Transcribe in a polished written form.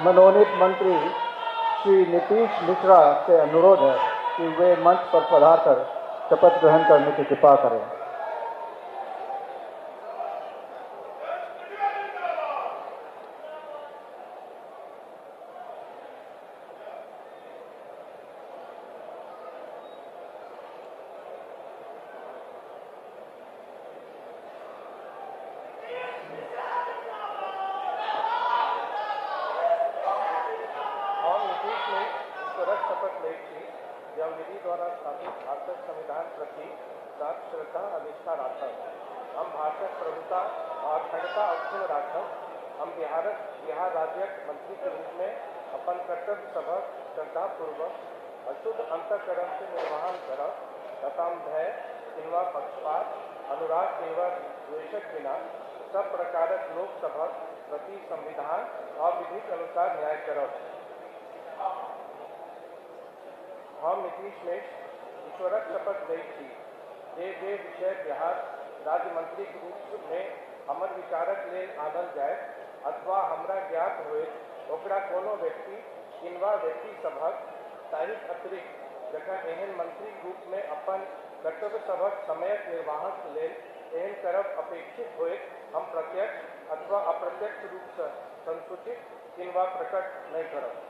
मनोनीत मंत्री श्री नीतीश मिश्रा से अनुरोध है कि वे मंच पर पधारकर शपथ ग्रहण करने की कृपा करें। शपथ लेगी यह विधि द्वारा स्थापित भारतीय संविधान प्रति सात श्रद्धा और निष्ठा राखब। हम भारतक प्रभुता और अखंडता अक्षुण्ण राखब। हम बिहार राज्यक मंत्री के रूप में अपन कर्तव्य सबक श्रद्धापूर्वक अशुद्ध अंतःकरण से निर्वहन करब तथा भय किंवा पक्षपात अनुराग एवं द्वेषक बिना सब प्रकारक लोक सबक प्रति संविधान और विधि के अनुसार न्याय करब। हम नीतीश मिश्र ईश्वरक शपथ दै छी जे विषय बिहार राज्य मंत्री के रूप में हमर विचारक लेल आनल जाए अथवा हमरा ज्ञात होए ओकरा कोनो व्यक्ति किनवा व्यक्ति सभक तारीख अतिरिक्त जखन एहन मंत्री रूप में अपन कर्तव्य सभक समयक निर्वाहक लेल एहन करब अपेक्षित होए हम प्रत्यक्ष अथवा अप्रत्यक्ष रूप से संसूचित किनवा प्रकट नहीं करब।